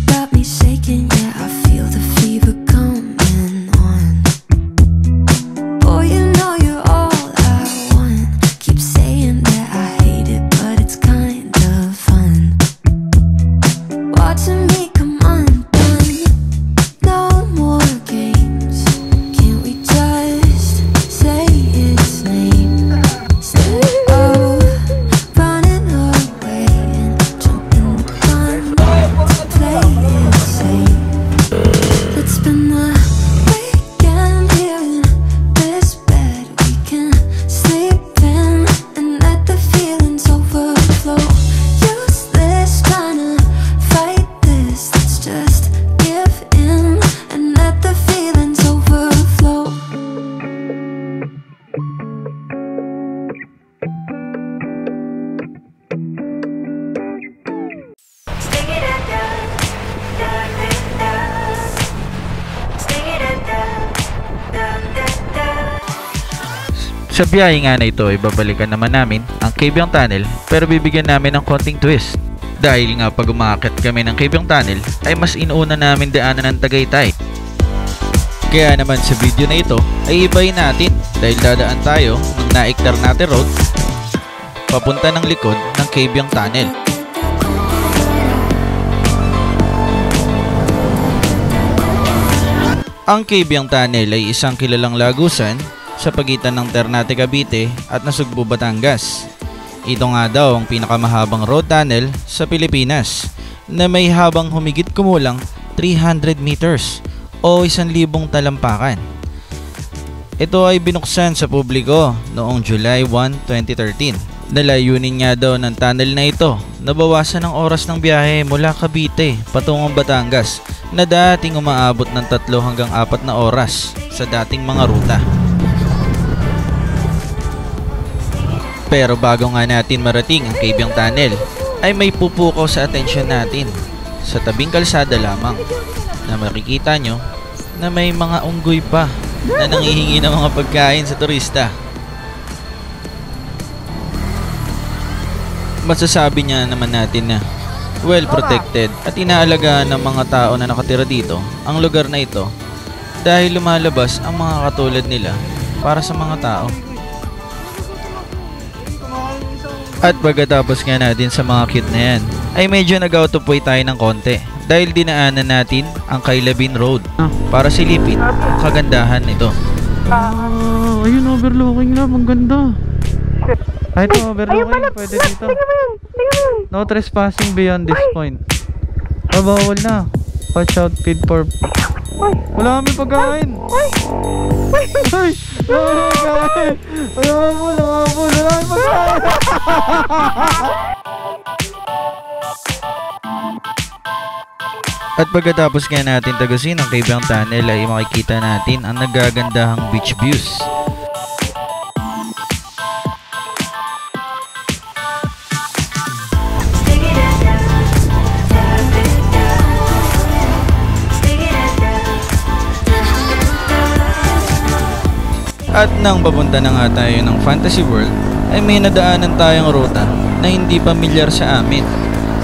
got me shaking, yeah, I feel the fever coming on. Boy, you know you're all I want. Keep saying that I hate it, but it's kind of fun. Watching me come undone. No more games. Can't we just say its name? Instead of running away and jumping the gun, let's play it safe. Let's spend the weekend here in this bed we can sleep in and let the feelings overflow. Useless trying to fight this. Let's just give in and let the feelings overflow. Stick it at the, stick it at the. Sa biyahe nga na ito ay babalikan naman namin ang Kabyang Tunnel, pero bibigyan namin ng konting twist. Dahil nga pag umaakit kami ng Kabyang Tunnel ay mas inuuna namin daanan ng Tagaytay. Kaya naman sa video na ito ay ibahin natin dahil dadaan tayo ng Naik Ternate Road papunta ng likod ng Kabyang Tunnel. Ang Kabyang Tunnel ay isang kilalang lagusan sa pagitan ng Ternate, Cavite at Nasugbu, Batangas. Ito nga daw ang pinakamahabang road tunnel sa Pilipinas na may habang humigit kumulang 300 meters o 1,000 talampakan. Ito ay binuksan sa publiko noong July 1, 2013. Nalayunin nga daw ng tunnel na ito na bawasan ang oras ng biyahe mula Cavite patungong Batangas na dating umaabot ng 3 hanggang 4 na oras sa dating mga ruta. Pero bago nga natin marating ang Kabyang Tunnel ay may pupukaw sa atensyon natin sa tabing kalsada lamang na makikita nyo na may mga unggoy pa na nanghihingi ng mga pagkain sa turista. Masasabi niya naman natin na well protected at inaalagaan ng mga tao na nakatira dito ang lugar na ito dahil lumalabas ang mga katulad nila para sa mga tao. At pagkatapos nga natin sa mga cute na yan ay medyo nag-autopoy tayo ng konti dahil dinaanan natin ang Kailabin Road para silipin ang kagandahan nito. Ayun, overlooking na, ang ganda. Kahit overlooking, pwede dito. No trespassing beyond this point. Bawal na. Watch out, feed for... Wala kami pagkain. Ay! Wala kami pagkain. Wala kami pagkain. At pagkatapos nga natin tagasin ang Kabyang Tunnel ay makikita natin ang nagagandahang beach views. At nang papunta na nga tayo ng Fantasy World ay may nadaanan tayong ruta na hindi pamilyar sa amin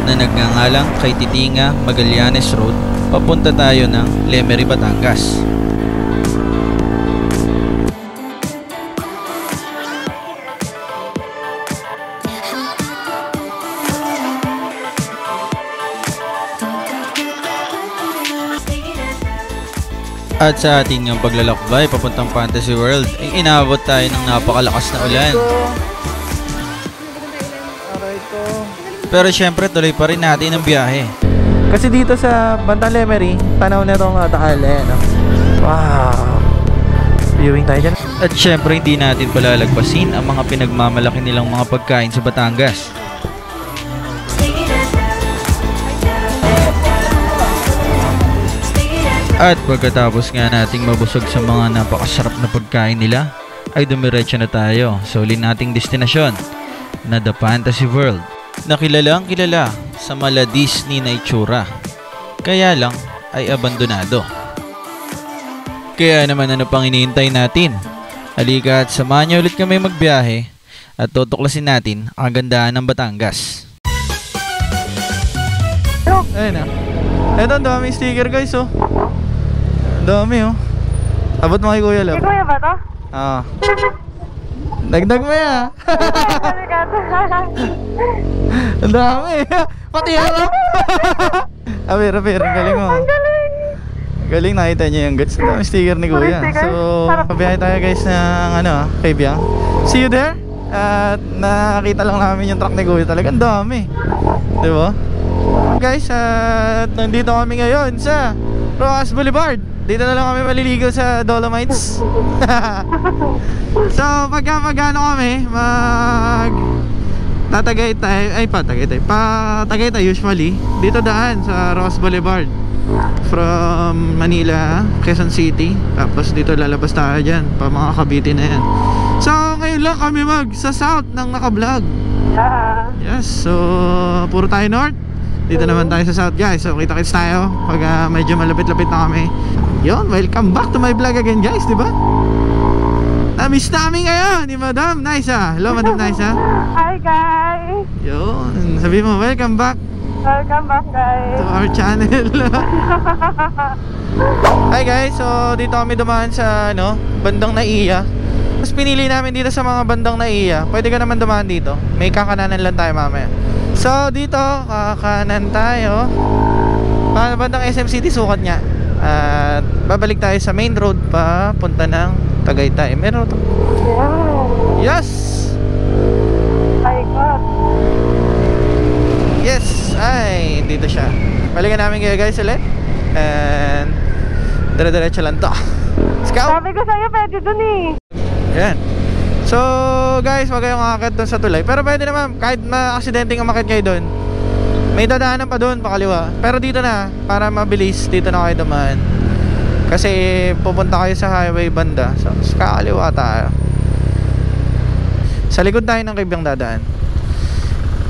na nagngangalang kay Titinga Magallanes Road papunta tayo ng Lemery, Batangas. At sa ating ng paglalakbay papuntang Fantasy World ay inabot tayo ng napakalakas na ulan. Pero syempre tuloy pa rin natin ang biyahe. Kasi dito sa Bantang Lemery, panahon na itong takale, no? Wow! Viewing tayo dyan. At syempre hindi natin palalagpasin ang mga pinagmamalaki nilang mga pagkain sa Batangas. At pagkatapos nga nating mabusog sa mga napakasarap na pagkain nila, ay dumiretso na tayo sa uli nating destinasyon na The Fantasy World, na kilalang kilala sa mala Disney na itsura, kaya lang ay abandonado. Kaya naman ano pang iniintay natin? Halika at samahan niyo ulit kami magbiyahe at tutuklasin natin ang gandaan ng Batangas. Ayun na. Eto, ang dami sticker guys, oh. Ang dami, oh. Abot mo kay Kuya Love. Si Kuya ba to? Oo. Dagdag mo yan. Ang dami. Pati harap. Abir, ang galing mo. Ang galing! Galing, nakita niyo yung guys. Ang dami sticker ni Kuya. Sticker? So, pabiyahe tayo guys ng kay Biang. See you there. At nakita lang namin yung truck ni Kuya. Talagang dami. Diba? Guys, nandito kami ngayon sa Rojas Boulevard. Dito na lang kami maliligo sa Dolomites. So, pagka magano kami, Patagaytay usually. Dito daan sa Rojas Boulevard from Manila, Quezon City. Tapos dito lalabas tayo dyan pa mga Cavite na yan. So, ngayon lang kami sa south ng naka-vlog. Yes, so puro tayo north. Dito naman tayo sa south guys. So kita-kits tayo pag medyo malapit-lapit na kami. Yon, welcome back to my vlog again guys, di ba? Na-miss namin ngayon ni Madam Naisa. Hello Madam Naisa. Hi guys! Yon, sabi mo welcome back Welcome back guys! to our channel. Hi guys, so dito kami dumaan sa bandang Naiya. Mas pinili namin dito sa mga bandang Naiya. Pwede ka naman dumaan dito. May kakananan lang tayo mamaya. So dito, kakanan tayo. Bandang SM City, sukat nga. At babalik tayo sa main road pa punta ng Tagaytay. Meron ito. Wow! Yes! My God! Yes! Ay, dito siya. Balikan namin kayo guys ulit. And dire-diretso lang to. Let's go! Sabi ko sa'yo, pwede dun eh. Yan. So guys, wag kayong akit doon sa tulay. Pero pwede naman, kahit ma-aksidente nga makit kayo doon, may dadaanan pa doon, pakaliwa. Pero dito na, para mabilis, dito na kayo dumaan. Kasi pupunta kayo sa highway banda. So kakaliwa tayo. Sa likod tayo ng kaibang dadaan.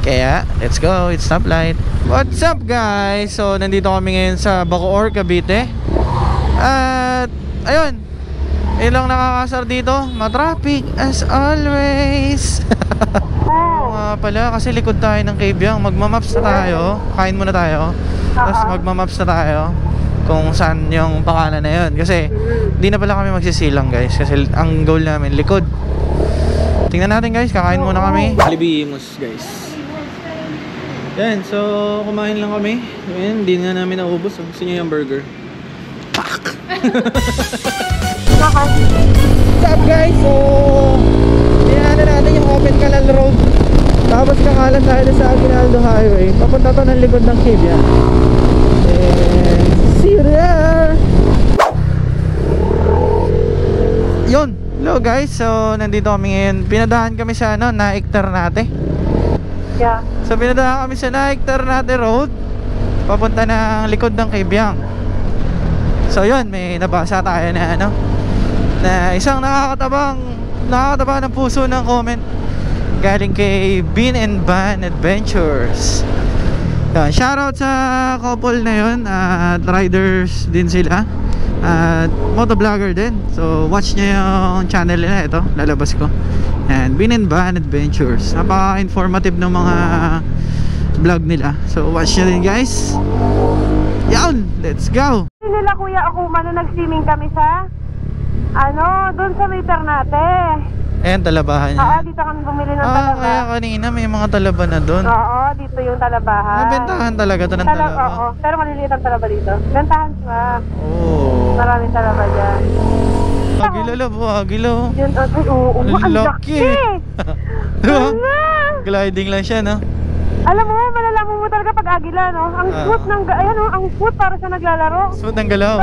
Kaya, let's go, it's stoplight. What's up guys? So nandito kami ngayon sa Bacoor, Cavite. At ayun, ilang nakakasar dito, matraffic as always. Nga pala, kasi likod tayo ng Kabyang. Magmamaps na tayo, kain muna tayo. Tapos magmamaps na tayo kung saan yung pangalan na yun. Kasi di na pala kami magsisilang guys. Kasi ang goal namin, likod. Tingnan natin guys, kakain muna kami. Alibimos guys. Yan, so kumain lang kami. Yan, di nga namin naubos. Gusto nyo yung burger? Pak! What's up guys? So dinaanan natin yung Open Canal Road. Tapos kakalan tayo sa Aguinaldo Highway. Papunta to ng likod ng Kibia. And see you there. Yun. Hello guys. So nandito kami ngayon. Pinadahan kami sa Naik Ternate. Yeah. So pinadahan kami sa Naik Ternate Road. Papunta ng likod ng Kibiang. So yun, may nabasa tayo na na isang nakakataba ng puso ng comment galing kay Bean and Ban Adventures. Yan, shoutout sa couple na yun. At riders din sila. At motovlogger din. So watch nyo yung channel nila. Ito, lalabas ko. Yan, Bean and Ban Adventures. Napaka-informative ng mga vlog nila. So watch nyo din guys. Yan, let's go. Nila Kuya Akuma na nag-swimming kami sa doon sa may Ternate. Ayan, talabahan niya. Oo, dito kami bumili ng talaba. Kaya kanina may mga talaba na doon. Oo, dito yung talabahan. Nabentahan talaga to ng talaba. Oo, pero maliliit ang talaba dito. Bentahan siya. Oo. Maraming talaba dyan. Agila labo, agila. Yun, oo, ang laki. Diba? Gliding lang siya, no? Alam mo, malalaman mo talaga pag agila, no? Ang smooth ng, ayan, ang smooth para sa naglalaro. Smooth ng galaw.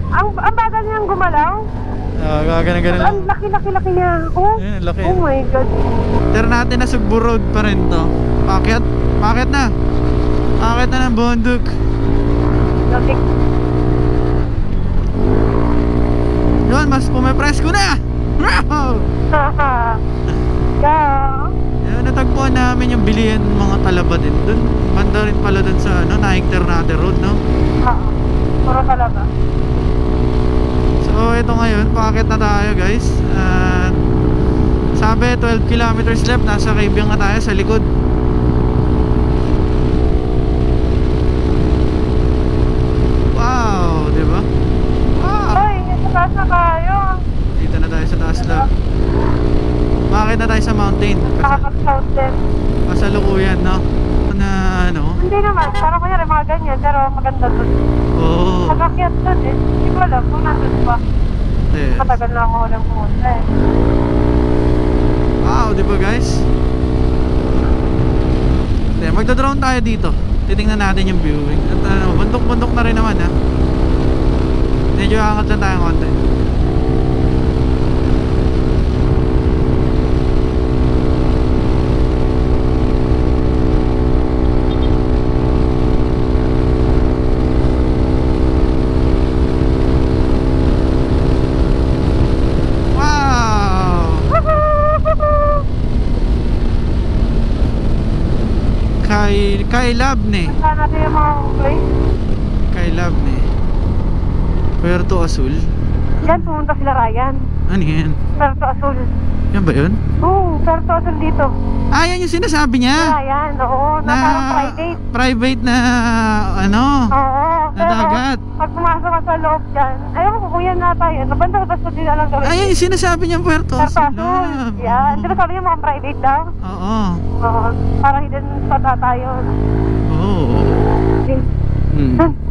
Ang bagal niyang gumalaw. Ganun lang. Ang laki-laki niya. Oh, ayun, laki. Oh my God. Ternate na Sugbo Road pa rin to. Paket na. Paket na ng bundok. Laki. Yun, mas pumipresko na. Yeah. Yun, natagpuan namin yung bilihan ng mga talaba din dun. Banda rin pala dun sa Naik Ternate Road, no? Puro talaba. So ito ngayon, paakit na tayo guys. At sabi 12 kilometers left. Nasa Kaibiyang na tayo sa likod. Hindi naman, parang kunyari mga ganyan, pero maganda dun. Oo. Nag-akyat dun eh. Hindi ko alam kung nandun pa. Yes. Matagal na ako walang pumunta eh. Wow, di ba guys? Hindi, magdodrone tayo dito. Titingnan natin yung viewing. At bundok-bundok na rin naman ha. Medyo angat lang tayo konti. Kay Labne. Saan natin yung mga place? Kay Labne. Puerto Azul. Yan, pumunta sila Ryan. Ano yan? Puerto Azul. Yan ba yun? Oo, Puerto Azul dito. Ah, yan yung sinasabi niya. Ryan, oo. Na parang private. Private na ano? Oo. Na dagat. Pag pumasok ka sa loob dyan, ayaw ko kung yan na tayo. Nabanda ko tapos hindi na lang gawin. Ay, yan yung sinasabi niyang Puerto Puerto Azul. Azul. Yan. Di ba sabi niya mga private daw? Oo. Oo. Parang hidden spot ata yun. Oo.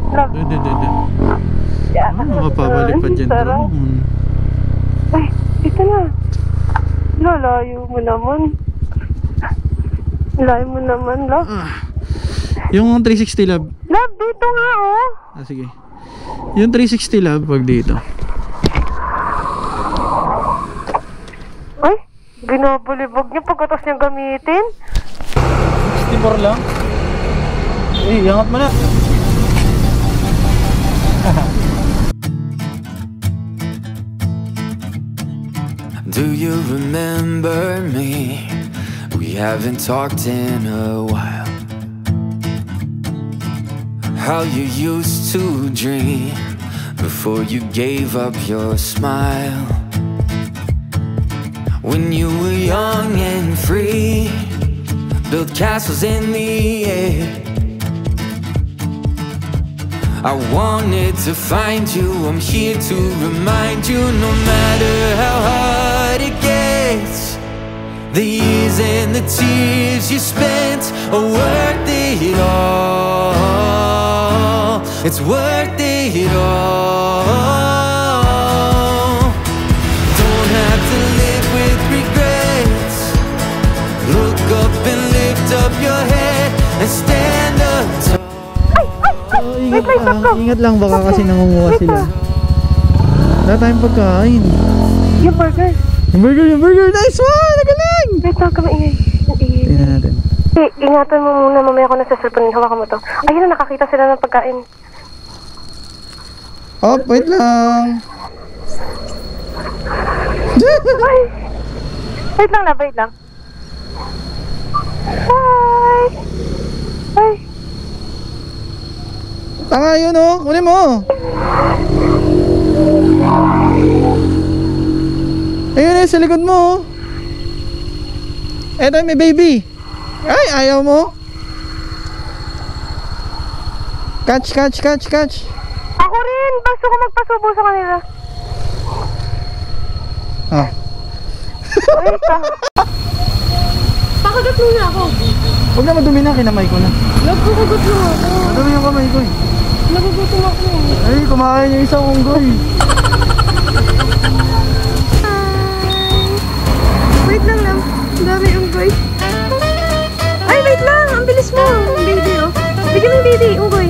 Love. Dun. Yan. Makapabalik pa dyan Sarap. drone. Ay, dito na. Lalayo mo naman. Layo mo naman, love. Yung 360 lab. Love, dito nga, oh. Ah, sige. Yung 360 lab, wag dito. Ay, binabulibog niya pagkatas niyang gamitin. 64 lang? Eh, angat mo na. Do you remember me? We haven't talked in a while. How you used to dream before you gave up your smile. When you were young and free, built castles in the air. I wanted to find you, I'm here to remind you, no matter how hard it gets, the years and the tears you spent are worth it all. It's worth it all. Don't have to live with regrets. Look up and lift up your head and stand up tall. Ingat lang baka kasi nangunguha sila. Wala tayong pagkain. Yung burger. Yung burger, nice one! Nagaling! Wait lang kami, ingay. Tingnan natin. Ingatan mo muna, mamaya ko na sa cellphone, hawakan mo to. Ayun na, nakakita sila ng pagkain. Oh, wait lang. Ay! Wait lang, wait lang. Hi! Ay! Tanga yun oh, kunin mo. Ayun eh, sa likod mo oh. Eto may baby. Ay, ayaw mo. Catch. Ako rin! Gusto ko magpasubo sa kanila. Ah. Wait lang. Pakagat muna ako. Huwag na madumi na, kinamay ko na. Nagkukugot mo ako. Madumi yung kamay ko eh. Nagugutom ako. Ay, kumakain yung isang unggoy. Wait lang. Ang dami unggoy. Ay, wait lang. Ang bilis mo. Ang baby, oh. Bigyan mo yung baby, unggoy.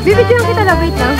Bibigyan kita lang. Wait lang.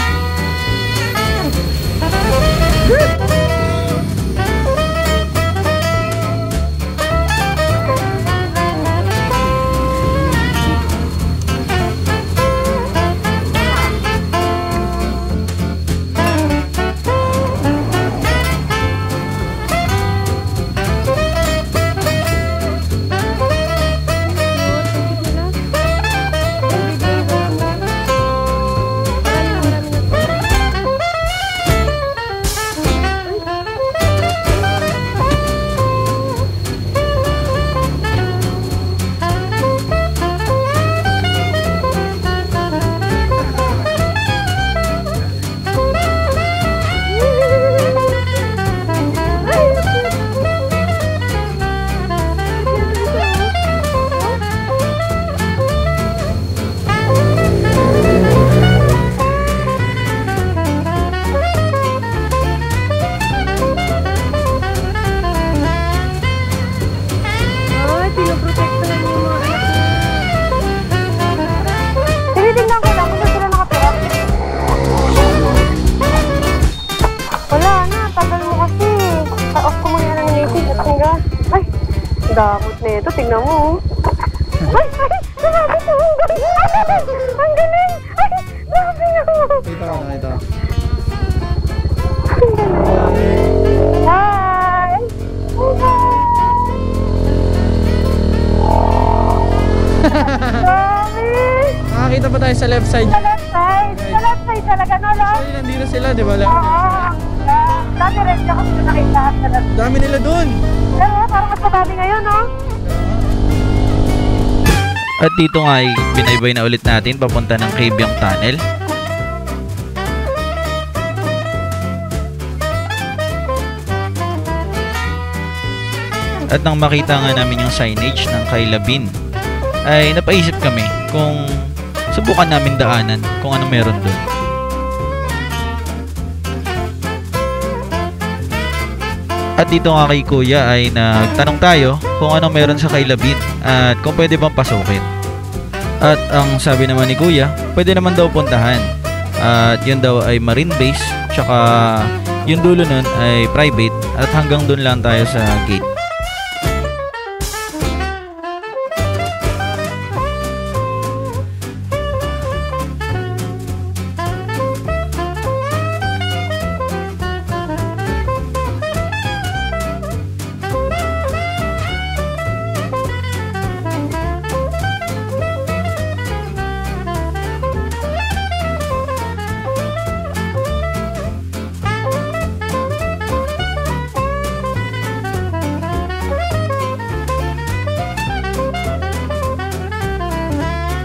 damot na ito. Tignan mo. Ay! Lumapit mo! Ang galing! Ay! Grabe na! Kita ko na ito. Hi! Grabe! Nakakita pa tayo sa left side. Sa left side! Sa left side talaga, no, Lord? Ay, nandito sila, di ba? Oo. Dati rin ako sa nakita sa left. Dami nila dun. Pero parang mas madami ngayon, no? At dito nga ay binaybay na ulit natin papunta ng Kabyang Tunnel. At nang makita nga namin yung signage ng Kailabin, ay napaisip kami kung subukan namin daanan kung ano meron doon. At dito nga kay Kuya ay nagtanong tayo kung ano meron sa Kailabin at kung pwede bang pasukin. At ang sabi naman ni Kuya, pwede naman daw puntahan. At yun daw ay marine base, tsaka yung dulo nun ay private at hanggang dun lang tayo sa gate.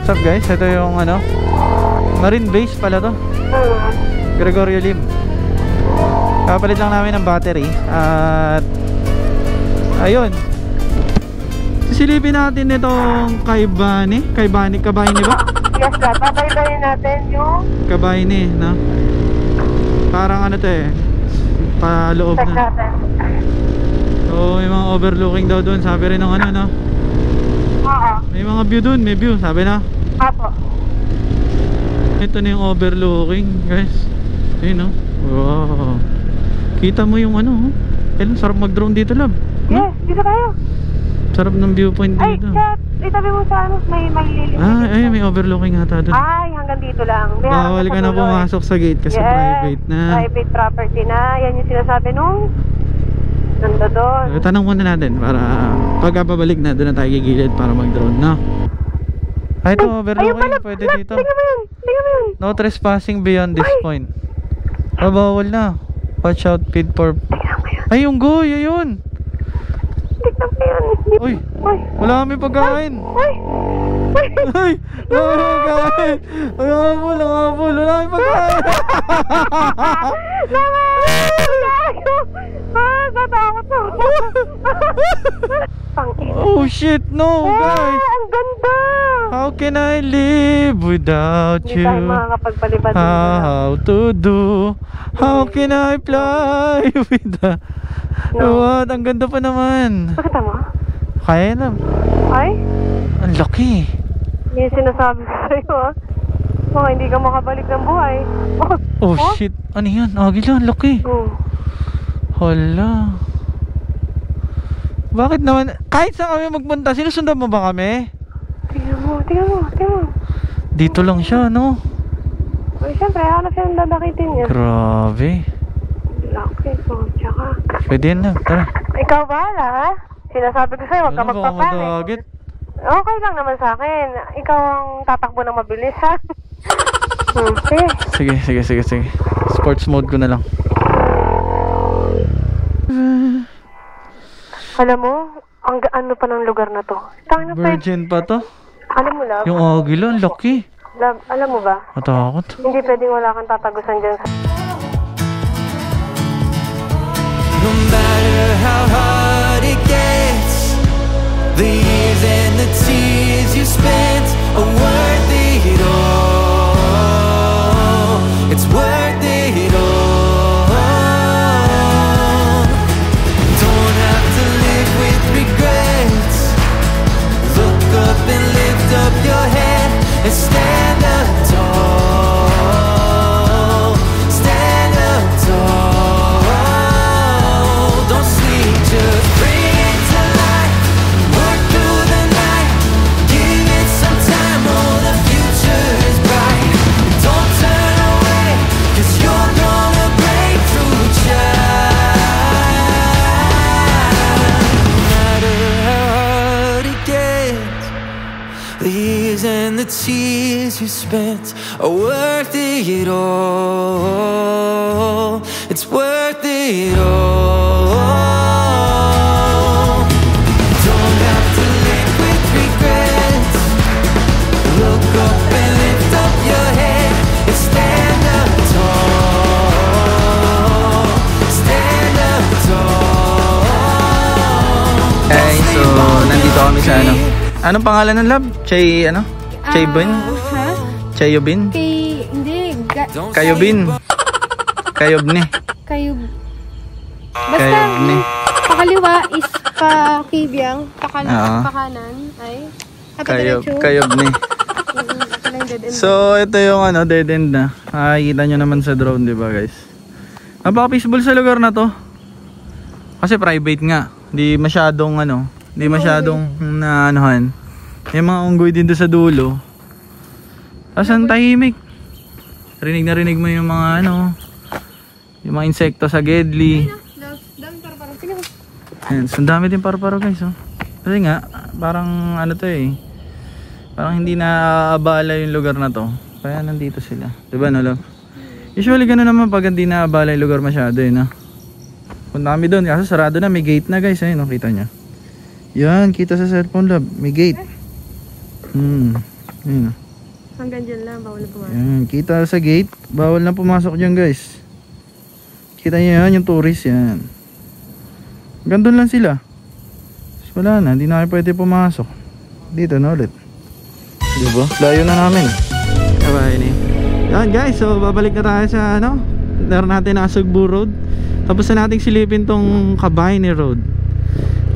What's up guys? Ito yung ano, marine base pala to, Gregorio Lim. Kapalit lang namin ng battery. At ayun, sisilipin natin itong Kaibani ba? Yes, babaybayin natin yung Kabayni, no? Parang ano to eh, paloob check na. natin. So may mga overlooking daw doon, sabi rin ng ano, no? Oo. May mga view doon, may view, sabi na. Apo. Ito na yung overlooking, guys. Ayun, no? Wow. Kita mo yung ano, Kailan sarap mag-drone dito, lab. Yes, dito tayo. Sarap ng viewpoint Ay, dito. chat. Itabi mo sa ano, may lilim. Ay, may overlooking ata doon. Ay, hanggang dito lang. May Bawal harap ka sa na dulo, eh. pumasok sa gate kasi Yes, private na. private property na. Yan yung sinasabi nung nando doon. Tanong muna natin para pagkababalik na doon na tayo gigilid para mag-drone, no? Ay, ito, Ayun overlooking. pala, Pwede lab, dito. tingnan mo yun. Tingnan mo yun. No trespassing beyond this Ay! point. Bawal na. Watch out, feed for... Tingnan mo yun. Ay, yung goy, ayun. Tingnan mo yun. Uy, Uy. wala kami pagkain. Uy. Uy. Ay, wala kami pagkain. Wala kami pagkain. Natakot ako. Pangin. Oh shit, no guys. Ang ganda. How can I live without Hindi you? tayo makakapagpalipad. How to do? How can I fly without... No. What? Ang ganda pa naman. Bakit mo? Kaya na. Ay? Ang laki. Yung sinasabi ko sa'yo ah. Baka hindi ka makabalik ng buhay. Oh shit. Ano yan? Agila, ang laki. Oh. Hala. Bakit naman? Kahit saan kami magpunta, sinusundan mo ba kami? Tingnan mo, tingnan mo, tingnan mo. Dito lang siya, no? Ay, siyempre, hanap siya ng dadakitin niya. Grabe. Laki ko, tsaka. Pwede yan na, tara. Ikaw bahala ha? Sinasabi ko sa'yo, huwag ka Ano, baka magpapanik. madagit. Okay lang naman sa akin. Ikaw ang tatakbo ng mabilis ha? Sige. Sige. Sports mode ko na lang. Alam mo, ang ano pa ng lugar na to. Tangina pa. Virgin pa to. Alam mo, love. Yung agila, ang laki. Love, alam mo ba? Matakot. Hindi pwedeng wala kang tatagusan dyan sa... No matter how hard it gets, the years and the tears you spent are worth it all. It's worth it all. Don't have to live with regrets. Look up and lift up your head and stand up tall. Stand up tall. Don't sleep, just bring it to life. spent are worth it all. It's worth it all. Don't have to live with regrets. Look up and lift up your head and stand up tall. Stand up tall. Okay, so nandito kami sa ano. Anong pangalan ng lab? Chay, ano? Chaybin? Ha? Chayobin? Hindi. Kayobin? Kayobni? Kayub. Basta, Kayobni. pakaliwa is pakibyang, Oo. pakanan ay Kayobni. So, ito yung ano, dead end na. Makikita nyo naman sa drone, di ba guys? Napaka-peaceful sa lugar na to. Kasi private nga. Di masyadong ano, di masyadong naanohan. May mga unggoy din doon sa dulo. Tapos ang tahimik. Rinig na rinig mo yung mga ano, yung mga insekto sa Gedli. Ayan, so ang dami din paru-paro guys, oh. Kasi nga, parang ano to eh. Parang hindi naabala yung lugar na to. Kaya nandito sila. Diba no, love? Usually gano'n naman pag hindi naabala yung lugar masyado eh, no? Punta kami doon, kasi sarado na, may gate na guys. Ayun, nakita nyo. Yan, kita sa cellphone, love. May gate. Ayun, oh. Hanggang dyan lang, bawal na pumasok. Yan, kita sa gate. Bawal na pumasok dyan guys. Kita nyo yan, yung tourist yan. Gandun lang sila. So, wala na, hindi na kayo pwede pumasok. Dito na ulit. Diba? Layo na namin. Bye ni. Yan guys, so babalik na tayo sa ano, meron natin na Sugbu Road. Tapos na natin silipin tong Kabayne Road.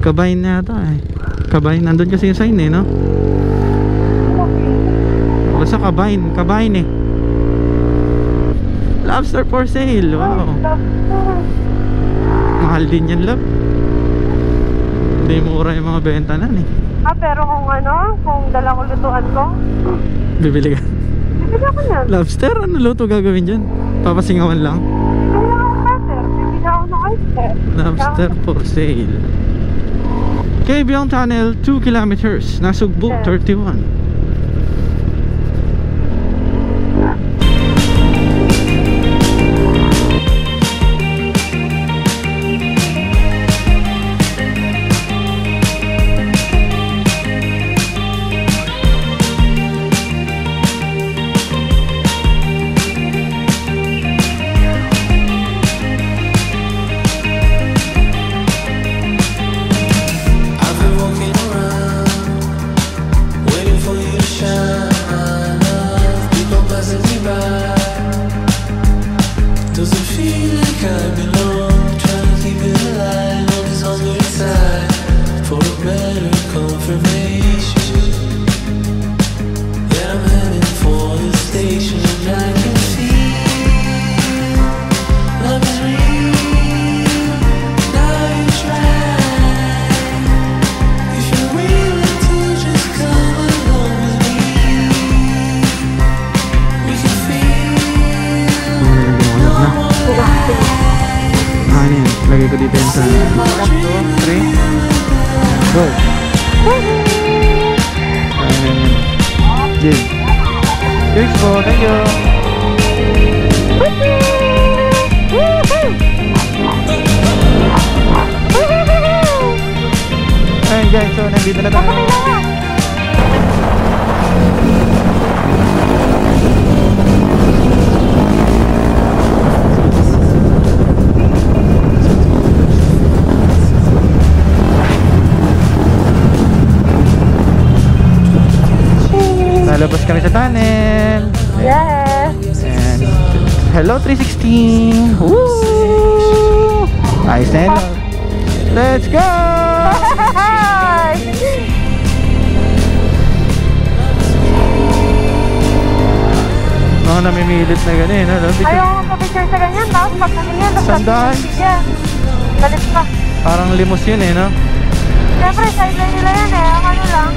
Kabayne na ata eh. Kabayne, nandun kasi yung sign eh, no? Basta Kabayne eh. Lobster for sale, wow. Mahal din yan, love. Hindi mura yung mga benta na eh. Pero kung dala ko lutuan ko, Bibili ka? bibili ako yan. Lobster? Ano luto gagawin dyan? Papasingawan lang? Bibili ako ng cutter, bibili ako ng oyster. Lobster for sale. Kabyong Tunnel 2 kilometers. Nasugbu 31. Lagay ko dito yung sa 1, 2, 3 go. Jig. Jigs po, thank you. Ayun guys, so nandito na tayo. Lalabas kami sa tunnel. Yes! And hello 316. Woo! Nice na. Let's go! Mga namimilit na ganun, no? Ayaw ko pa-picture sa ganyan, tapos pag ganyan, tapos Sandaan. Galit pa. Parang limos yun eh, no? Siyempre, sideline nila yan eh. Ang ano lang.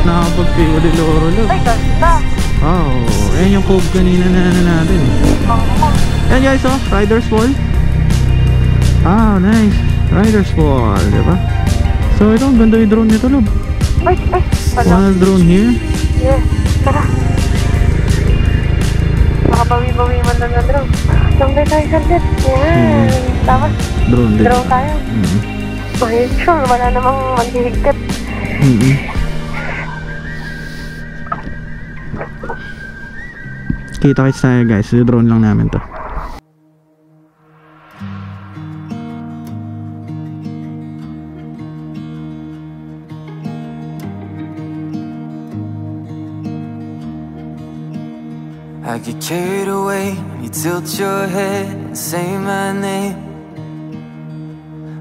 Nakapag-pico de Loro, love. Ay, ganda. Wow, ayan yung cove kanina na natin. Ayan guys, oh, Riders Fall. Ah, nice. Riders Fall, diba? So ito, ang ganda yung drone nito, love. Ay, Wanna drone here? Yes, tara. tayo saglit. Yan. Tapos, Drone din. drone tayo. Ay, sure, wala namang maghihigpit. Kita-kits tayo guys, drone lang namin to. I get carried away when you tilt your head and say my name.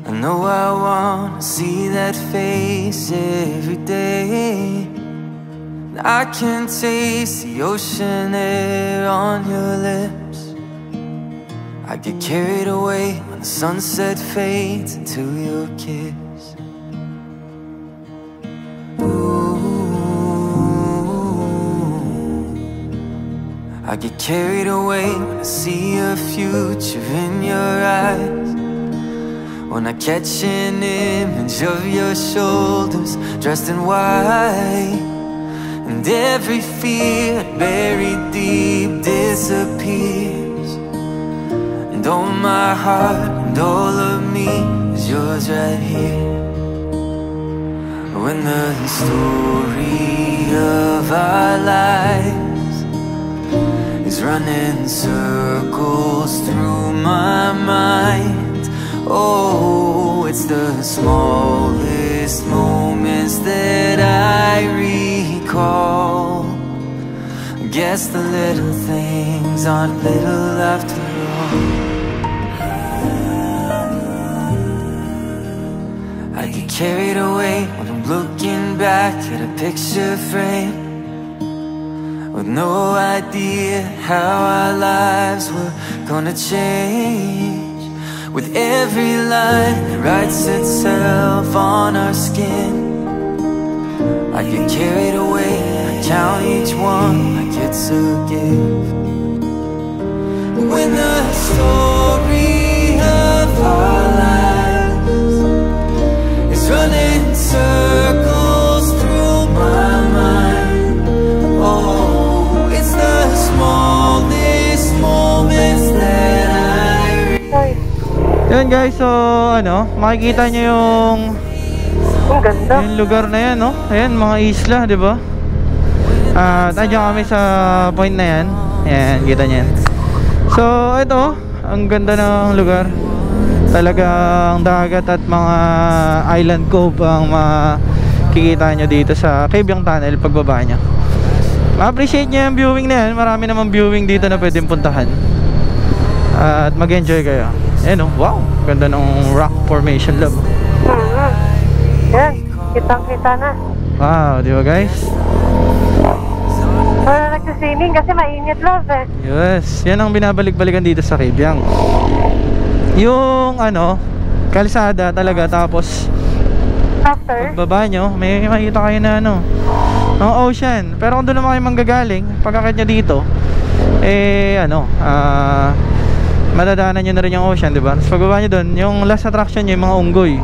I know I wanna see that face every day. I can taste the ocean air on your lips. I get carried away when the sunset fades into your kiss. I get carried away when I see a future in your eyes. When I catch an image of your shoulders dressed in white, and every fear buried deep disappears, and all my heart and all of me is yours right here. When the story of our lives is running circles through my mind, oh, it's the smallest moments that I recall. Guess the little things aren't little after all. I get carried away when I'm looking back at a picture frame, with no idea how our lives were gonna change. With every line that writes itself on our skin, I get carried away, I count each one like it's a gift. When the story of our lives is running circles through my mind, oh, it's the smallest moments that I Yan guys, so ano, makikita nyo yung Ang ganda. yung lugar na yan, no? Ayan, mga isla, di ba? At andyan kami sa point na yan. Ayan, kita nyo yan. So, ito, ang ganda ng lugar. Talagang dagat at mga island cove ang makikita nyo dito sa Kabyang Tunnel pagbaba nyo. Ma-appreciate nyo yung viewing na yan. Marami namang viewing dito na pwedeng puntahan. At mag-enjoy kayo. Ayan, oh, wow, ganda ng rock formation, love. Yan, kitang-kita na. Wow, di ba guys? Wala nagsiswimming kasi mainit, love eh. Yes, yan ang binabalik-balikan dito sa Kabyang. Yung ano, kalsada talaga, tapos After, pagbaba nyo, may makita kayo na ano, ng ocean. Pero kung doon naman kayo manggagaling, pagkakit nyo dito, eh ano, madadaanan nyo na rin yung ocean, diba? Tapos pagbaba nyo doon, yung last attraction nyo, yung mga unggoy.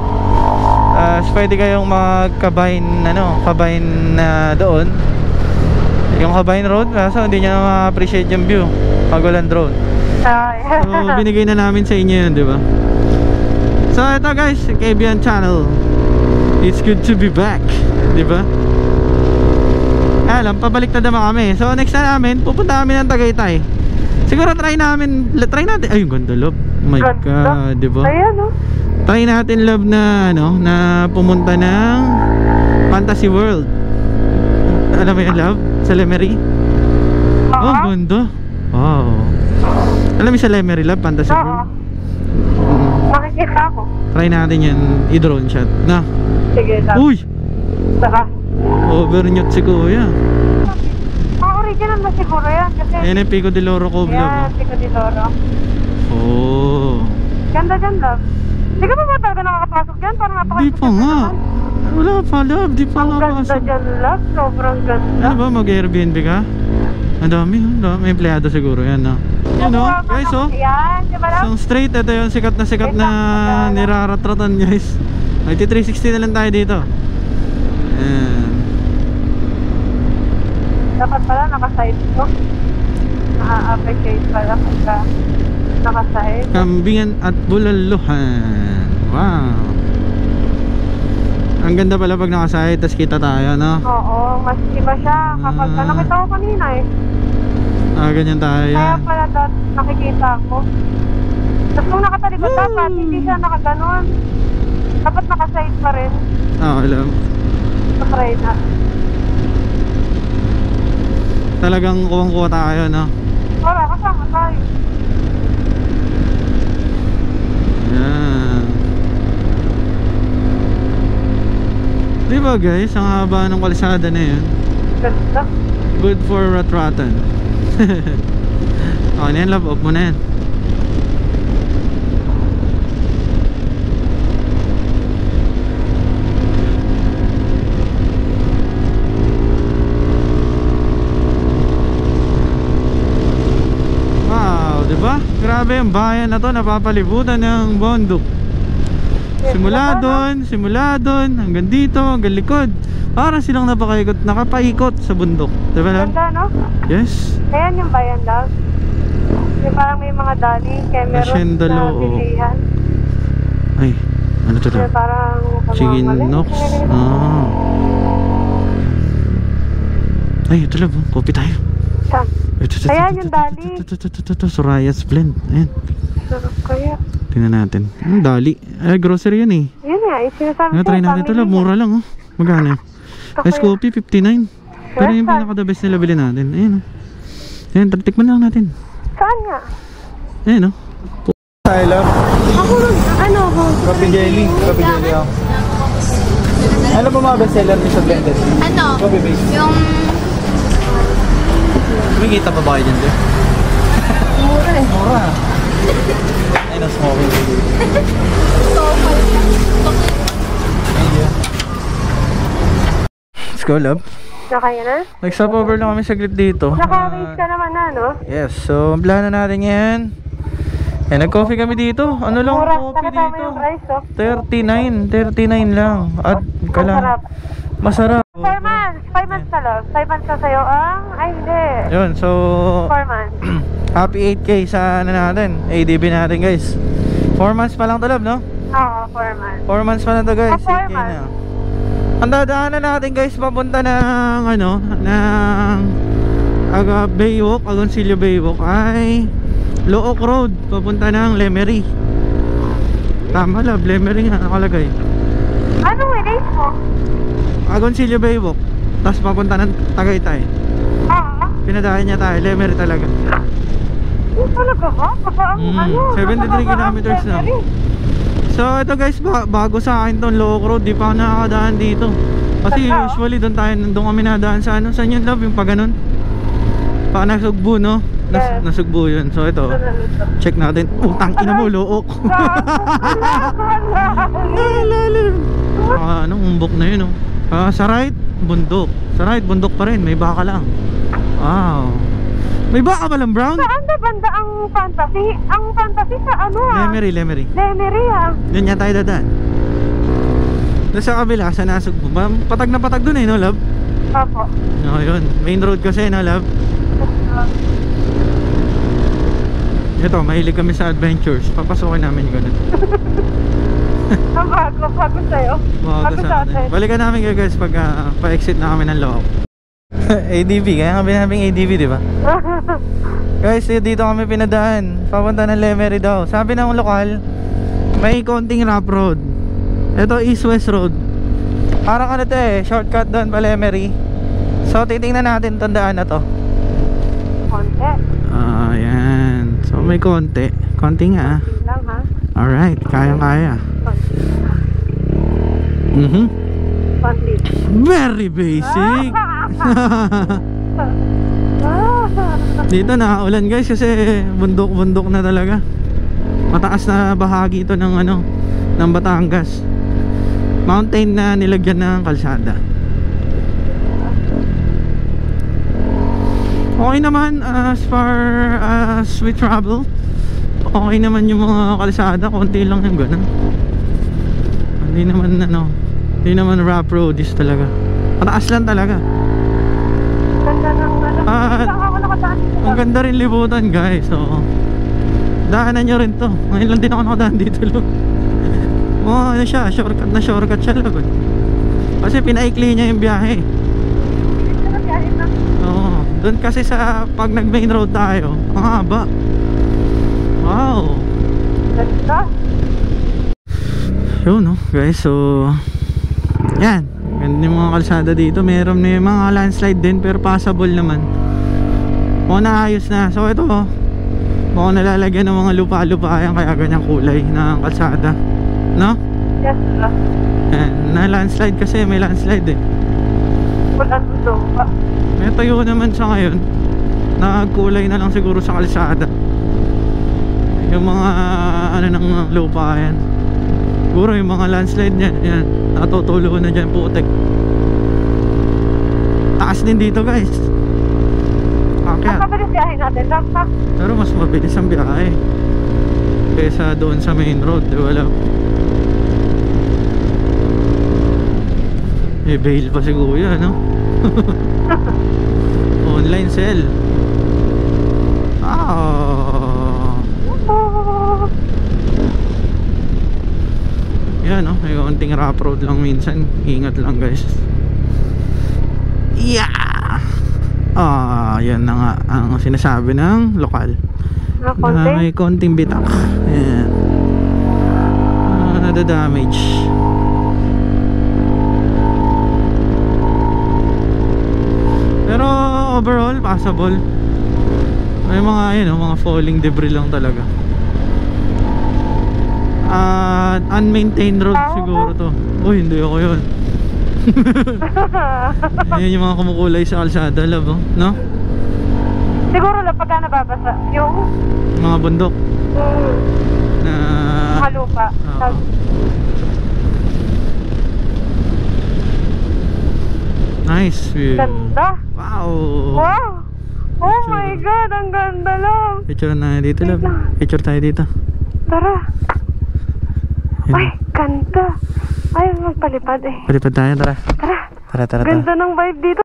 So pwede kayong magkabahin, ano, kabahin na doon, yung Kabayan Road, kaso hindi nyo ma-appreciate yung view pag walang drone. So binigay na namin sa inyo yun, diba? So ito guys, Kabyang Channel, it's good to be back, diba? Alam, pabalik na naman kami. So next na namin, pupunta kami ng Tagaytay. Siguro try natin, ay yung ganda, love. Oh my god, diba? Ayan, no? Try natin, love, na ano, na pumunta ng Fantasy World. Alam mo yun, love? Sa Lemery. Oh, ganda. Wow. Alam mo sa Lemery, love, Fantasy World? Makikita ako. Try natin yan, i-drone shot na. Sige, love. Uy! Saka. Overnyot si kuya. Original na siguro yan kasi Ayan yung Pico de Loro Cove, love. yan, Pico de Loro. Oh. Ganda dyan, love. Di ka ba ba talaga nakakapasok dyan? Parang napakasok. Di pa nga. Wala pa, love. Di pa Ang nga ganda pasok. dyan, love. Sobrang ganda. Ano ba, mag-Airbnb ka? Ang dami, may empleyado siguro yan, no? Yan, no? Guys, oh. Yan, di ba, love? Isang straight, ito yung sikat na niraratratan, guys. May 360 na lang tayo dito. Ayan. Dapat pala naka-side mo. Na-appreciate pala pagka Nakasahid. Kambingan at Bulaluhan. Wow. Ang ganda pala pag nakasahid, tas kita tayo, no? Oo, mas iba siya kapag nakita ko kanina eh. Ganyan tayo Kaya yan. pala nakikita ko. Tapos kung nakatalikod dapat, hindi siya nakaganon. Dapat nakaside pa rin. Alam. Try na. Talagang kuwang-kuwa tayo, no? Wala, kasama tayo. Yan. Di ba guys, ang haba ng kalsada na yun. Ganda. Good for rat-ratan. Okay na yan, love. Off mo na yan. Wow, diba? Grabe ang bayan na to, napapalibutan ng bundok. Simula doon, hanggang dito, hanggang likod. Parang silang nakapaikot sa bundok. Diba lang? Ganda, no? Yes. Ayan yung bayan daw. Yung parang may mga dali, kaya meron Hacienda na Loo. bilihan. Ay, ano to Kaya daw? parang Chiginox. Ay, ito lang. Kopi tayo. Saan? Ayan yung dali. Ito, Soraya's Blend. Ayan. Sarap kaya. Tingnan natin. Dali. Ay, grocery yan eh. Yun nga, sinasabi Ano, try natin ito lang. Mura lang oh. Magkano yun? Ice coffee, 59. Pero yung pinaka-the best nila bilhin natin. Ayan oh. Ayan, tikman lang natin. Saan nga? Ayan oh. I love Ako, ano ako? Coffee jelly. Coffee jelly ako. Ano ba mga bestseller niyo sa blended? Ano? Coffee base. Yung Kumikita pa ba kayo dyan? mura eh. Mura. Ay, na-smoking. Let's go, love. Nakaya na? Nag-stop over lang kami saglit dito. Naka-raise ka naman na, no? Yes, so ang plano natin yan. Eh, nag-coffee kami dito. Ano lang Mura, ang coffee nakasama dito? yung price, oh. 39 lang. At Masarap. Masarap. 4 months. 5 months na lang. 5 months na sa'yo ang... Ay, hindi. Yun, so 4 months. happy 8K sa ano natin, ADB natin guys. 4 months pa lang to, love, no? Oo, 4 months. 4 months pa lang to guys. 4 8K months. na. Ang dadaanan natin guys, papunta ng ano, ng Baywalk, Agoncillo Baywalk ay Look Road, papunta ng Lemery. Tama, love, Lemery nga nakalagay. Anong race mo? Agoncillo Baywalk, tapos papunta ng Tagaytay. Oo. Pinadahan niya tayo, Lemery talaga. Talaga ba? Baka ang ano? 73 kilometers na. So ito guys, bago sa akin tong Look Road, di pa ako nakakadaan dito. Kasi Saan? usually doon kami nadaan sa ano, saan yun, love, yung pag ganun. Pa nasugbo, no? Yes. Nasugbo yun. So ito, check natin. Utang ina mo, Look. Lalim. Anong umbok na yun, oh. Sa right, bundok. Sa right, bundok pa rin, may baka lang. Wow. May baka palang brown? Saan na banda ang fantasy? Ang fantasy sa ano ah? Lemery. Lemery ah. Doon nga tayo dadaan. Doon sa kabila, sa nasugbo. Patag na patag doon eh, no, love? Opo. No, yun. Main road kasi, no, love? Ito, mahilig kami sa adventures. Papasukin namin yung ganun. Ang bago sa'yo. Bago sa atin. Balikan namin kayo guys pag pa-exit na kami ng Look. ADB, kaya kami namin ADB, di ba? Guys, dito kami pinadaan. Papunta ng Lemery daw. Sabi ng lokal, may konting rough road. Ito, east-west road. Parang ano to eh, shortcut doon pa Lemery. So, titingnan natin itong daan na to. Konti. Ayan. So, may konti. Konti nga. Lang ha. Alright, kaya-kaya. Konti. Very basic. Dito nakaulan guys kasi bundok-bundok na talaga. Mataas na bahagi ito ng ano, ng Batangas. Mountain na nilagyan ng kalsada. Okay naman as far as we travel. Okay naman yung mga kalsada, konti lang yung ganun. Hindi naman ano, hindi naman rough roadies talaga. Mataas lang talaga. Ganda ng ano. Saan ako nakadaan dito? Ang ganda rin libutan guys. So, Daanan nyo rin to. Ngayon lang din ako nakadaan dito lang. Ano siya, shortcut siya lang. Kasi pinaikli niya yung biyahe. Oo, doon kasi sa pag nag main road tayo, ang haba. Wow. Ganda. Yun no guys, so yan, ganda yung mga kalsada dito. Meron may mga landslide din pero passable naman. Mukhang naayos na. So ito mukhang nalalagyan ng mga lupa-lupa yan, kaya ganyang kulay ng kalsada, no? Yes, yan, na landslide kasi may landslide eh. wala dito. May tayo naman sa ngayon, nagkulay na lang siguro sa kalsada yung mga ano ng lupa yan. Siguro yung mga landslide niya, yan, natutulo na dyan, putik. Taas din dito guys. Mas mabilis biyahe natin, Rampa. Pero mas mabilis ang biyahe kaysa doon sa main road, di wala. Eh, bail pa si kuya, no? Online sell. Yan, no? May konting rough road lang minsan. Ingat lang guys. Yeah! Yan na nga ang sinasabi ng lokal. Na may konting bitak. Ayan. Nadadamage. Pero overall, passable. May mga, mga falling debris lang talaga. Unmaintained road siguro to. Uy, hindi ako yun. Ayan yung mga kumukulay sa kalsada, love, no? Siguro lang pagka nababasa yung mga bundok na mga lupa. Nice view. Ganda. Wow. Wow. Oh my God, ang ganda lang. Picture na dito, love. Picture tayo dito. Tara. Yan. Ay, ganda. Ay, magpalipad eh. Palipad tayo, tara. Tara. Ganda ng vibe dito.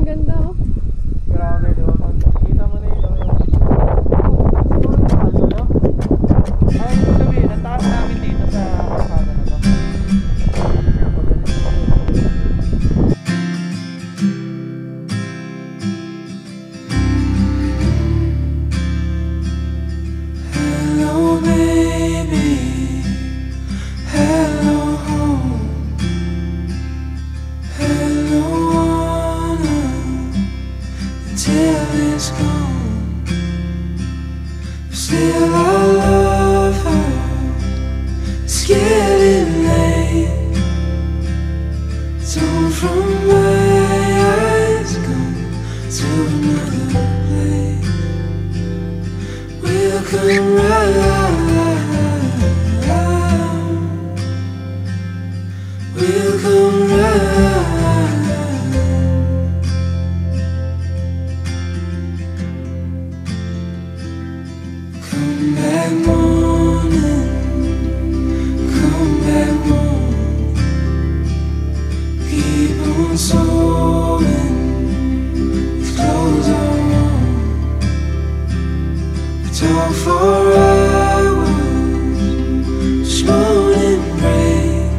Ganda oh. Grabe, diba? Kita mo na yun. Ay, sabihin, ang taas namin dito sa kalsada na to. Hello baby, hello home, hello Anna, until it's gone. Still I love her, it's getting late. Torn from my eyes, gone to another place. We'll come round, we'll come round. Come back morning, come back morning. Keep on sewing with clothes on. Talk for hours, just morning rain,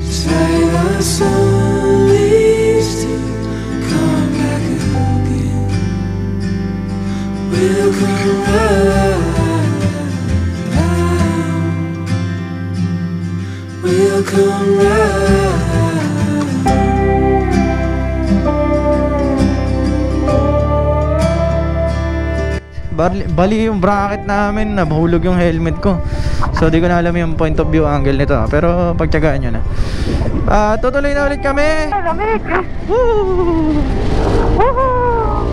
just like the sun leaves to come back again. We'll come round, we'll come round. Bali yung bracket namin, nabahulog yung helmet ko. So di ko na alam yung point of view angle nito, pero pagtiyagaan nyo na. Tutuloy na ulit kami. Lamig. Woo! Woohoo!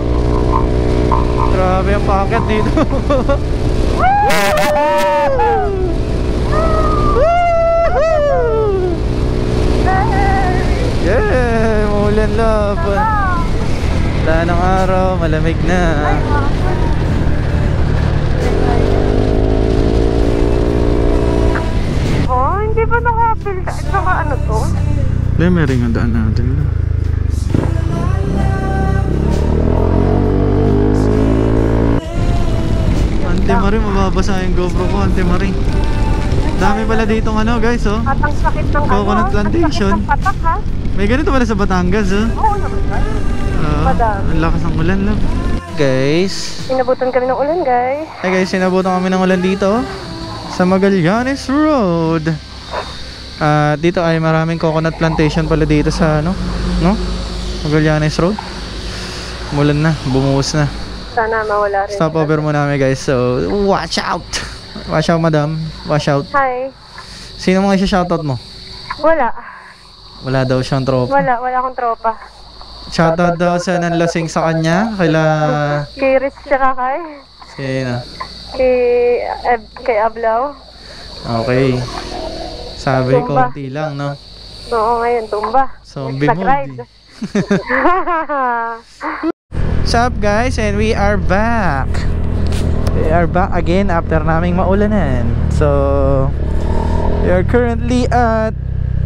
Grabe ang Paakyat dito. Yeah, maulan love. Wala ng araw, malamig na. Oh, hindi ba nakapil? Saka ano to? May ring ang daan natin. Ante Marie, mababasa yung GoPro ko, Ante Marie. Dami pala dito ano guys, oh. At ang sakit ng Coconut plantation. Ang sakit ng patak, ha? May ganito pala sa Batangas, oh. Oo naman, ha? Madami. Ang lakas ng ulan lang. Guys. Inabutan kami ng ulan, guys. Hey guys, sinabutan kami ng ulan dito sa Magallanes Road. Dito ay maraming coconut plantation pala dito sa ano, no? Magallanes Road. Umulan na, bumuhos na. Sana mawala rin. Stopover muna kami guys. So, watch out. Watch out, madam. Watch out. Hi. Sino mga isa-shoutout mo? Wala. Wala daw siyang tropa. Wala akong tropa. Shoutout daw sa nanlasing sa kanya. Kay Rich tsaka kay? Sino? Kay Ablaw. Okay. Sabi, Tumba. konti lang, no? Oo, ngayon, tumba. Zombie Nag-ride. movie. What's up guys, and we are back. We are back again after naming maulanan. So we are currently at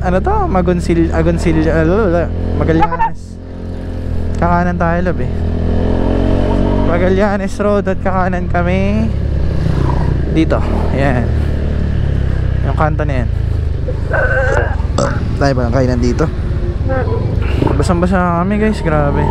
ano to? Magallanes. Kakanan tayo love eh. Magallanes Road at kakanan kami dito. Ayan. Yung kanto na yan. Tayo ba ng kainan dito? Basang-basa kami guys, grabe.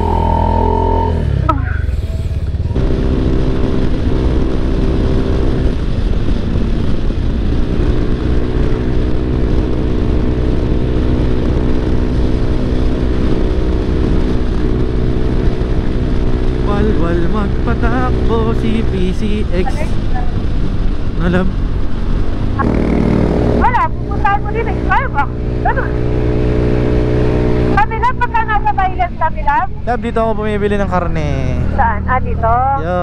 Walwal magpatakbo si PCX. Alam? Wala, pupuntahan mo din eh. Starbucks. Ganun. Kami lang, pagka nasa Thailand kami lang. Lab, dito ako bumibili ng karne. Saan? Dito? Yo.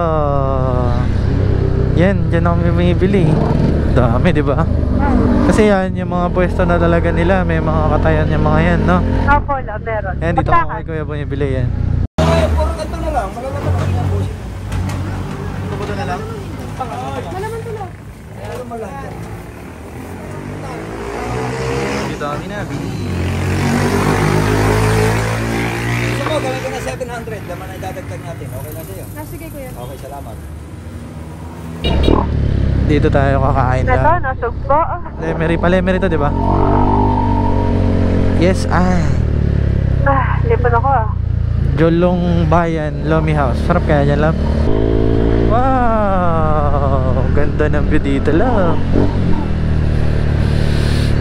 Yan, dyan ako bumibili. Dami, di ba? Kasi yan, yung mga pwesto na talaga nila, may mga katayan yung mga yan, no? Opo, meron. Yan, dito ako kay Kuya bumibili yan. Puro ganito na lang, malalaman na lang. Tubuto na lang? Malaman to lang. Dito kami na, Gusto mo, gawin ko na 700, laman na idadagdag natin. Okay na sa'yo? Sige, kuya. Okay, salamat. Dito tayo kakain Ito, lang. nasugbo. Lemery to, di ba? Yes, Lipon ako ah. Jolong Bayan, Lomi House. Sarap kaya dyan, love? Wow! Ganda ng view dito, love.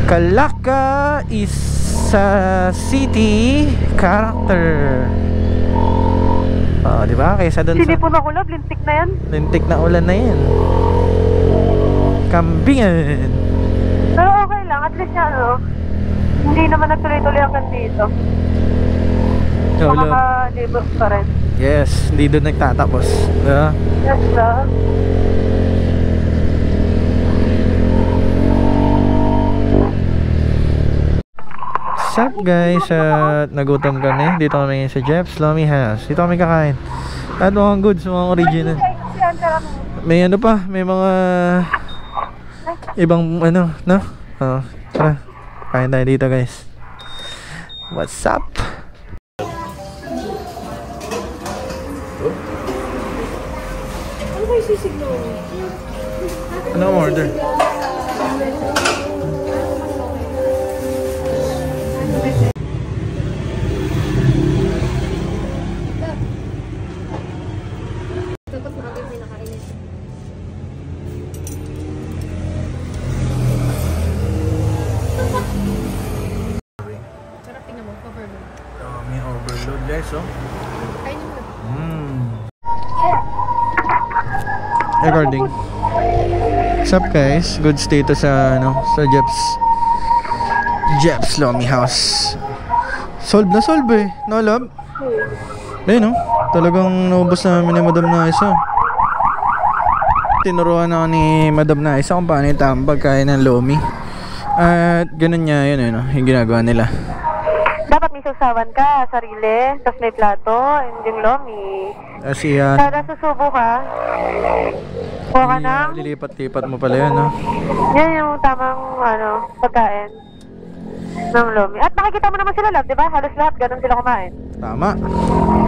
Calacca is a city character. Oh, di ba? Kaysa doon sa Sinipon ako love, lintik na yan. lintik na ulan na yan. Kambingan. Pero okay lang, at least ano, hindi naman nagtuloy-tuloy hanggang dito. Oh, love. Makaka-libot pa rin. Yes, hindi doon nagtatapos. Diba? Yes, love. What's up guys? Nagutom kami. Dito kami sa Jeff's Lomi House. Dito kami kakain. At mukhang goods, mukhang original. May ano pa, may mga ibang ano, no? Oh, tara. Kain tayo dito guys. What's up? Ano kayo sisiglo? Ano order? Dapat makagay may nakainis. Sarap tingnan mo, overload. May overload guys, oh. Kainin mo. Recording. What's up guys? Good stay to sa ano, sa Jeff's Lomi House. Solve na solve eh. No love? Ayun no. Talagang naubos na namin ni Madam na isa. Tinuruan ako ni Madam na isa kung paano yung pagkain ng lomi. At ganun niya yun, yung ginagawa nila. Dapat may susawan ka, sarili, tapos may plato, and yung lomi. Kasi Kada susubo ka, kuha ka ng... lilipat-lipat mo pala yun, no? Yan yung tamang, pagkain ng lomi. At nakikita mo naman sila, love, di ba? Halos lahat, ganun sila kumain. Tama.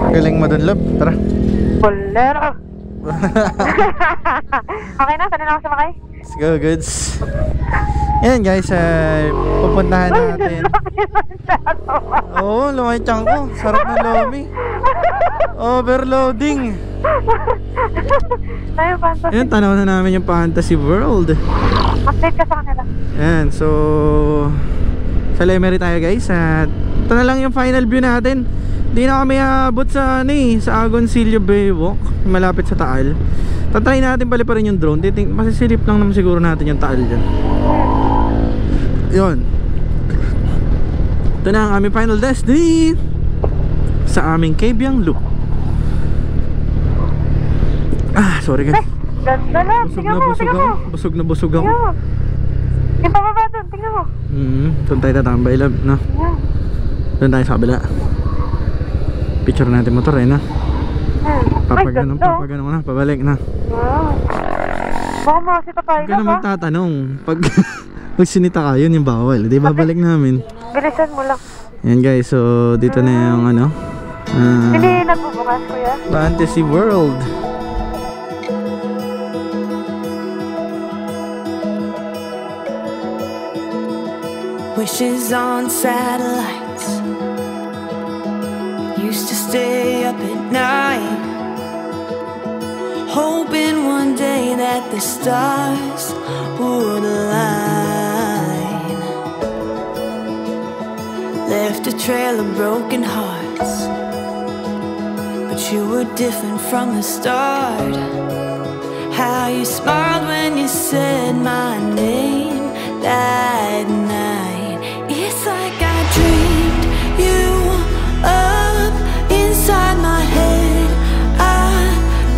Galing mo dun, love. Tara. Bolero. Okay na, saan na ako sumakay? Let's go, goods. Yan guys, pupuntahan natin. Oo, lumaki tiyan ko. Sarap ng lomi. Overloading. Tayo, fantasy. Yan, tanaw na namin yung Fantasy World. Update ka sa kanila. Yan, so sa Lemery tayo guys. At ito na lang yung final view natin. Di na kami aabot sa sa Agoncillo Baywalk, malapit sa Taal. Tatry natin pala pa rin yung drone. Masisilip lang naman siguro natin yung Taal dyan. Yun. Ito na ang aming final destiny sa aming Kabyang Loop. Sorry guys. Ganda lang, tingnan mo, tingnan mo. Busog na busog ako. Tingnan mo. Yung pababa dun, tingnan mo. Doon tayo tatambay, love, no? Doon tayo sa kabila. Picture natin motor, na? Papagano na, pabalik na. Baka makasita tayo Huwag ka na magtatanong. Pag sinita ka, yun yung bawal. Di babalik namin. Bilisan mo lang. Yan guys, so dito na yung Hindi nagbubukas, kuya. Fantasy World. Wishes on satellites. Used to stay up at night, hoping one day that the stars would align. Left a trail of broken hearts, but you were different from the start. How you smiled when you said my name that night. It's like I dreamed you up inside my head. I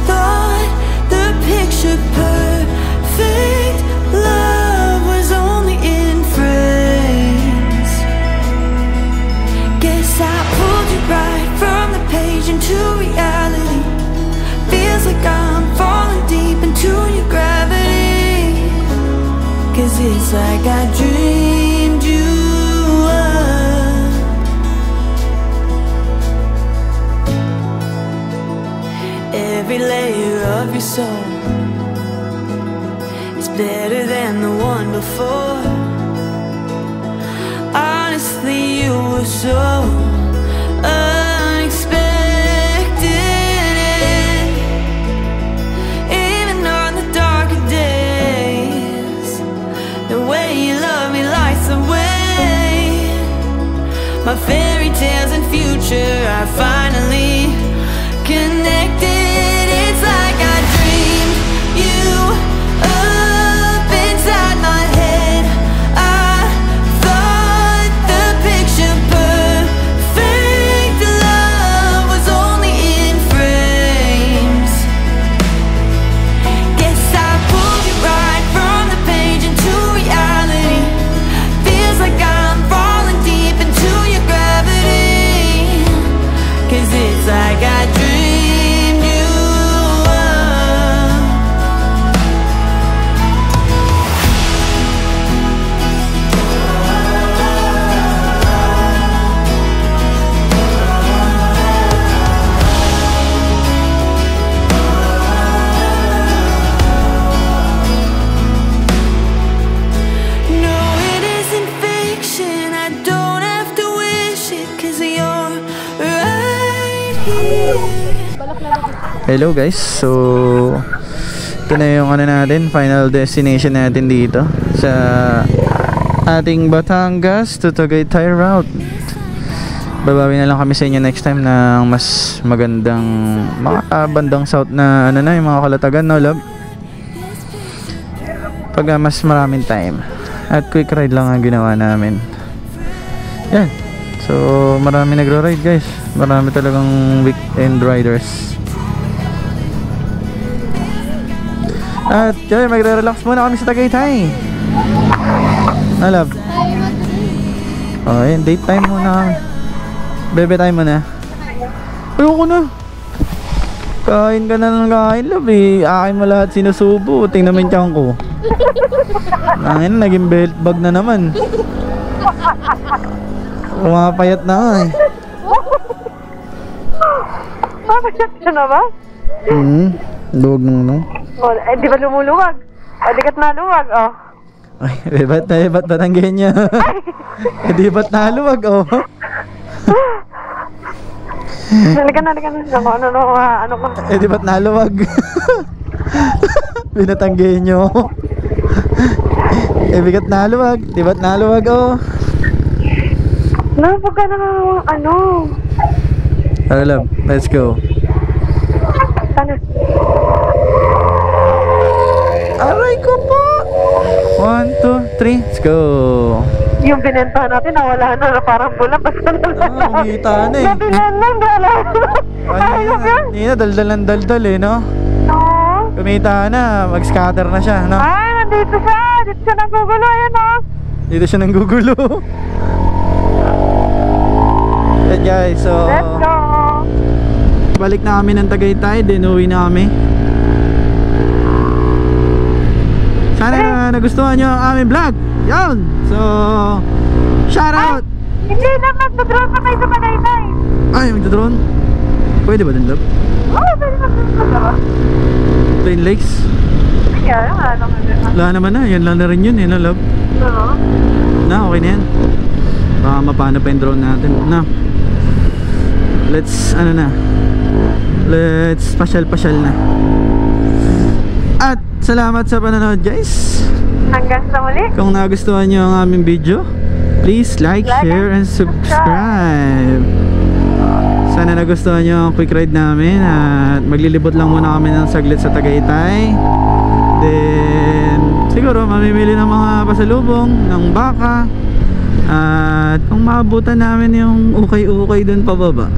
thought the picture perfect love was only in frames. Guess I pulled you right from the page into reality. Feels like I'm falling deep into your gravity. 'Cause it's like I dreamed you up. Every layer of your soul is better than the one before. Honestly, you were so unexpected. Even on the darker days, the way you love me lights the way. My fairy tales and future are finally connected. It's like I dreamed you up inside my head. I thought the picture perfect love was only in frames. Guess I pulled you right from the page into reality. Feels like I'm falling deep into your gravity. 'Cause it's like I dreamed you up. No, it isn't fiction. I don't have to wish it, 'cause you're right here. Hello guys, so ito na yung natin, final destination natin dito sa ating Batangas to Tagaytay route. Babawi na lang kami sa inyo next time ng mas magandang bandang south na yung mga Kalatagan, no love? Pag mas maraming time at quick ride lang ang ginawa namin. Yan, so marami nagro-ride guys, marami talagang weekend riders. At yun, magre-relax muna kami sa Tagaytay. Love. Oh, yun, date time muna kami. Bebe time muna. Ayoko na. Kain ka na ng kain, love eh. Akin mo lahat sinusubo. Tingnan mo yung tiyan ko. Nangin, naging belt bag na naman. Pumapayat na nga eh. Mapayat ka na ba? Luwag ng ano. Oh, eh, di ba lumuluwag? Eh, di ka't naluwag, oh. Ay, ba't batanggen niya? Eh, di ba't naluwag, oh. Halika na. Ano ko? Eh, di ba't naluwag? Pinatanggen nyo. Eh, bigat naluwag. Di ba't naluwag, oh. Napag ka na ano. Tara, love. Let's go. Sana. Aray ko po. 1, 2, 3. Let's go. Yung binenta natin, nawala na parang bula. Basta na lang. Kumita na eh. Nabilan lang, wala. Ayok yan. Nina, daldal eh, no? Oo. Kumita na. Mag-scatter na siya, no? Ay, nandito siya. Dito siya nanggugulo. Ayan, oh. Dito siya nanggugulo. Yan guys, so Let's go. balik na kami ng Tagaytay, then uwi na kami. Sana nagustuhan nyo ang aming vlog. Yun, so shout out. Hindi na magdodrone pa kayo sa Tagaytay. Ay, magdodrone? Pwede ba din, love? Oo, pwede magdodrone. Twin Lakes? Kaya, ano nga. Wala naman na, yan lang na rin yun eh, no, love? Oo. Na, okay na yan. Baka mapana pa yung drone natin. Na, let's pasyal na. At salamat sa panonood guys. Hanggang sa muli. Kung nagustuhan nyo ang aming video, please like, share, and subscribe. Sana nagustuhan nyo ang quick ride namin. At maglilibot lang muna kami ng saglit sa Tagaytay. Then siguro mamimili ng mga pasalubong ng baka. At kung maabutan namin yung ukay-ukay dun pababa,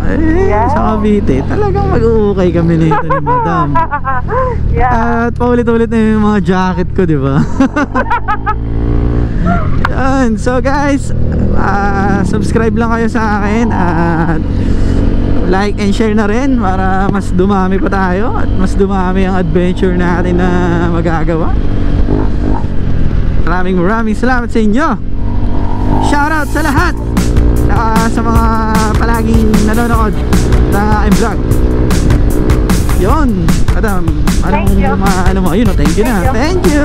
sa Cavite, talagang mag-uukay kami nito ni Madam. Yeah. At paulit-ulit na yung mga jacket ko, di ba? Yan. So guys, subscribe lang kayo sa akin at like and share na rin para mas dumami pa tayo at mas dumami ang adventure natin na magagawa. Maraming salamat sa inyo. Shoutout sa lahat, sa mga palaging nanonood ng aking vlog. Yun, Madam, ano mo, yun o, thank you na. Thank you.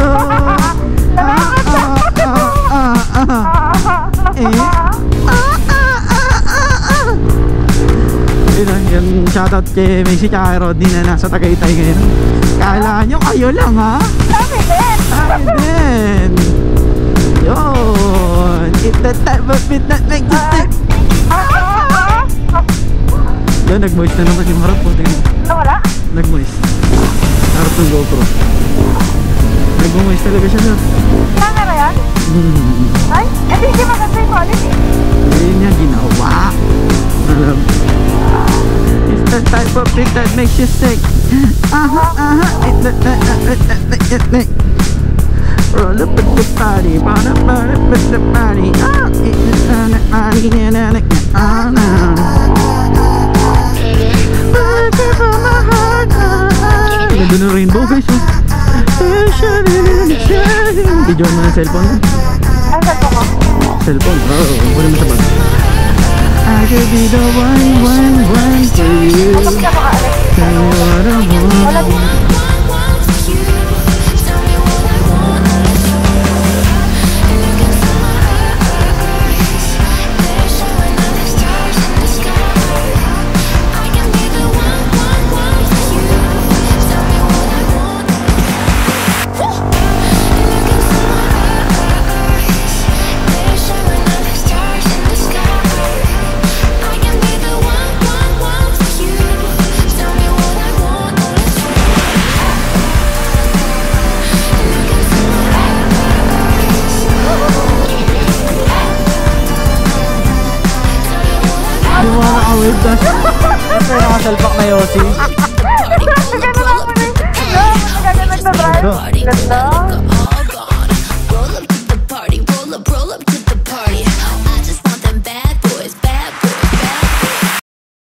Yun, shoutout kay Macy tsaka Rodney na nasa Tagaytay ngayon. Kala nyo kayo lang, ha? Kami din. Yun, it's the type of beat that makes you stick. Yun, nag-moist na naman yung harap po. Wala? Nag-moist. Harap ng GoPro. Nag-moist talaga siya, sir. Camera yan? Ay, hindi maganda yung quality. Hindi niya ginawa. Alam. It's the type of beat that makes you stick. It's the type of beat that makes you stick. Roll up with the party, roll up with the party. It's the party, ganda ng rainbow guys, oh. Video mo ng cellphone? Ay, cellphone mo? Cellphone? Oo, kunin mo sa bag. I could be the one for you. Tell me what I want. Nakasalpak na Yossi. Ganun ako na. Nagagandang na drive. party. Ganda.